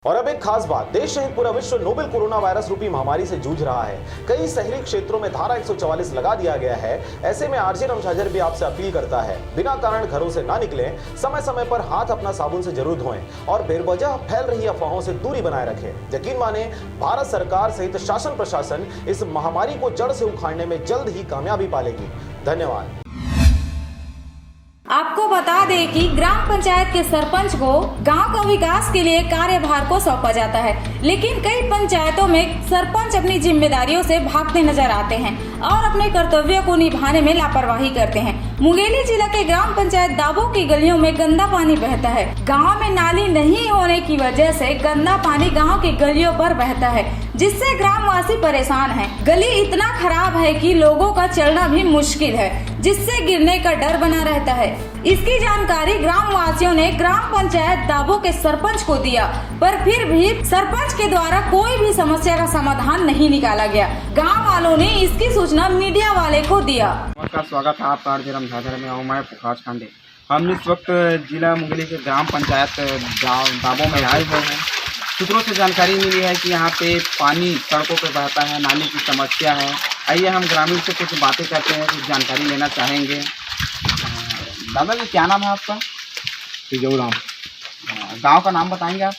और अब एक खास बात, देश सहित पूरा विश्व नोवेल कोरोना वायरस रूपी महामारी से जूझ रहा है। कई शहरी क्षेत्रों में धारा 144 लगा दिया गया है। ऐसे में आरजे रमझाझर भी आपसे अपील करता है, बिना कारण घरों से ना निकलें, समय समय पर हाथ अपना साबुन से जरूर धोएं और बेवजह फैल रही अफवाहों से दूरी बनाए रखें। यकीन माने, भारत सरकार सहित शासन प्रशासन इस महामारी को जड़ से उखाड़ने में जल्द ही कामयाबी पालेगी। धन्यवाद। आपको बता दें कि ग्राम पंचायत के सरपंच को गांव का विकास के लिए कार्यभार को सौंपा जाता है, लेकिन कई पंचायतों में सरपंच अपनी जिम्मेदारियों से भागते नजर आते हैं और अपने कर्तव्यों को निभाने में लापरवाही करते हैं। मुंगेली जिला के ग्राम पंचायत दाबो की गलियों में गंदा पानी बहता है। गाँव में नाली नहीं होने की वजह से गंदा पानी गाँव की गलियों पर बहता है, जिससे ग्रामवासी परेशान हैं। गली इतना खराब है कि लोगों का चलना भी मुश्किल है, जिससे गिरने का डर बना रहता है। इसकी जानकारी ग्रामवासियों ने ग्राम पंचायत दाबो के सरपंच को दिया, पर फिर भी सरपंच के द्वारा कोई भी समस्या का समाधान नहीं निकाला गया। गांव वालों ने इसकी सूचना मीडिया वाले को दिया। नमस्कार, स्वागत है आपका आरजे रमझाझर में। मैं पुखराज खांडे। हम इस वक्त जिला मुंगेली के ग्राम पंचायत दाबो में आए हुए हैं। सूत्रों से जानकारी मिली है कि यहाँ पे पानी सड़कों पर बहता है, नाली की समस्या है। आइए हम ग्रामीण से कुछ बातें करते हैं, कुछ जानकारी लेना चाहेंगे। दादा जी, क्या नाम है आपका? तिजोराम। गांव का नाम बताएंगे आप?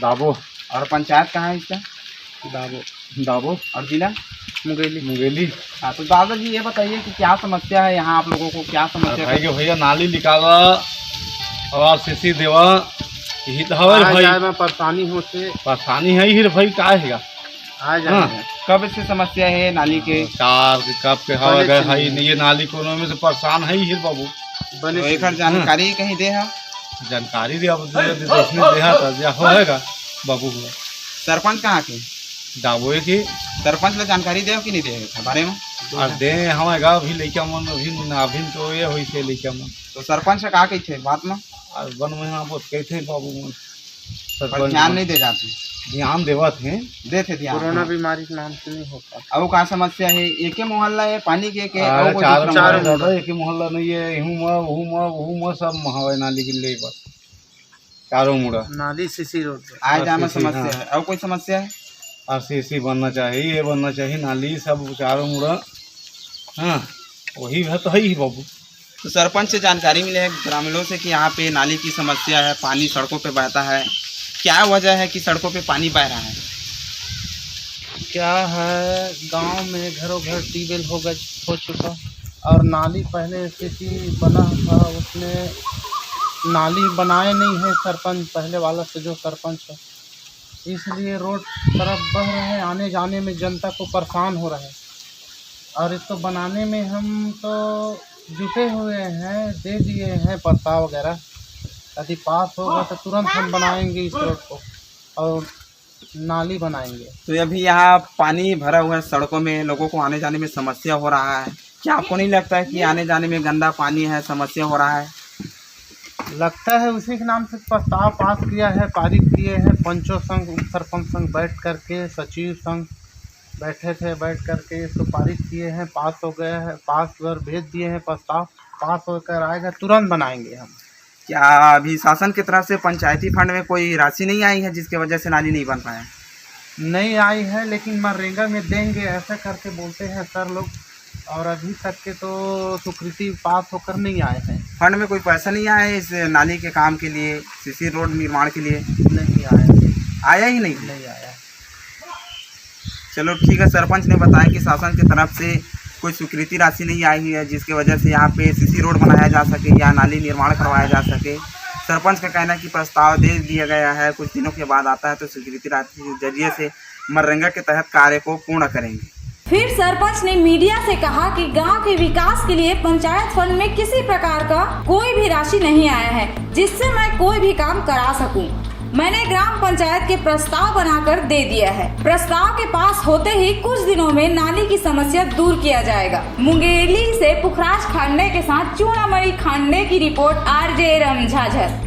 दाबो। और पंचायत कहाँ है इसका? दाबो। और जिला? मुंगेली। हाँ, तो दादा जी ये बताइए कि क्या समस्या है यहाँ, आप लोगों को क्या समस्या है? भैया नाली निकाला और सीसी देवा, यही तो हवे भाई में परेशानी होते। परेशानी है ही भाई, का है कब से समस्या है नाली के? कार कब के हवा गए भाई, ये नाली कोनो में से परेशान है ही बाबू। तो एक जानकारी कहीं दे है, जानकारी दे देखने दे होगा बाबू। सरपंच कहाँ के? दाबोए की सरपंच लोग जानकारी दे कि नहीं दे बारे में? और दे हमारे गाँव भी लैका मन अभी तो ये हुई से लैका मन। तो सरपंच से कहा कही थे बात में? और वन में हाँ बहुत कहते बाबू मन, पर ध्यान नहीं दे जाते। ध्यान देवा थे, देते ध्यान। कोरोना बीमारी के नाम से नहीं होता। अब वो कहाँ समस्या है? एक ही मोहल्ला है पानी के चार एक ही मोहल्ला नहीं है, हूँ सब महावे नाली के लिए बस चारों मुड़ा नाली सीसी रोड आए जाए में समस्या है। अब कोई समस्या है? और सीसी बनना चाहिए, ये बनना चाहिए, नाली सब चारों मुड़ा। हाँ वही है तो है ही बाबू। तो सरपंच से जानकारी मिले है ग्रामीणों से कि यहाँ पे नाली की समस्या है, पानी सड़कों पे बहता है। क्या वजह है कि सड़कों पे पानी बह रहा है? क्या है, गांव में घरों घर ट्यूबवेल हो चुका और नाली पहले सीसी बना था, उसमें नाली बनाए नहीं है सरपंच पहले वाला से जो सरपंच है, इसलिए रोड तरफ बह रहे हैं। आने जाने में जनता को परेशान हो रहा है और इसको बनाने में हम तो जुटे हुए हैं, दे दिए हैं प्रस्ताव वगैरह। यदि पास होगा तो तुरंत हम बनाएंगे इस रोड को और नाली बनाएंगे। तो अभी यहाँ पानी भरा हुआ है सड़कों में, लोगों को आने जाने में समस्या हो रहा है। क्या आपको नहीं लगता है कि आने जाने में गंदा पानी है, समस्या हो रहा है? लगता है उसी के नाम से प्रस्ताव पास किया है, पारित किए हैं। पंचों संघ, उप सरपंच संघ बैठ करके, सचिव संघ बैठे थे, बैठ करके इसको पारित किए हैं। पास हो गया है, पास कर भेज दिए हैं प्रस्ताव, पास होकर आएगा तुरंत बनाएंगे हम। क्या अभी शासन की तरफ से पंचायती फंड में कोई राशि नहीं आई है जिसकी वजह से नाली नहीं बन पाया? नहीं आई है, लेकिन मनरेगा में देंगे ऐसा करके बोलते हैं सर लोग, और अभी तक के तो स्वीकृति पास होकर नहीं आए हैं। फंड में कोई पैसा नहीं आया है इस नाली के काम के लिए, सीसी रोड निर्माण के लिए? नहीं आया ही नहीं आया। चलो ठीक है, सरपंच ने बताया कि शासन की तरफ से कोई स्वीकृति राशि नहीं आई है जिसकी वजह से यहाँ पे सीसी रोड बनाया जा सके या नाली निर्माण करवाया जा सके। सरपंच का कहना है कि प्रस्ताव दे दिया गया है, कुछ दिनों के बाद आता है तो स्वीकृति राशि के जरिए से मनरेगा के तहत कार्य को पूर्ण करेंगे। फिर सरपंच ने मीडिया से कहा कि गांव के विकास के लिए पंचायत फंड में किसी प्रकार का कोई भी राशि नहीं आया है जिससे मैं कोई भी काम करा सकूं। मैंने ग्राम पंचायत के प्रस्ताव बनाकर दे दिया है। प्रस्ताव के पास होते ही कुछ दिनों में नाली की समस्या दूर किया जाएगा। मुंगेली से पुखराज खांडे के साथ चूड़ामणि खांडे की रिपोर्ट, आरजे रमझाझर।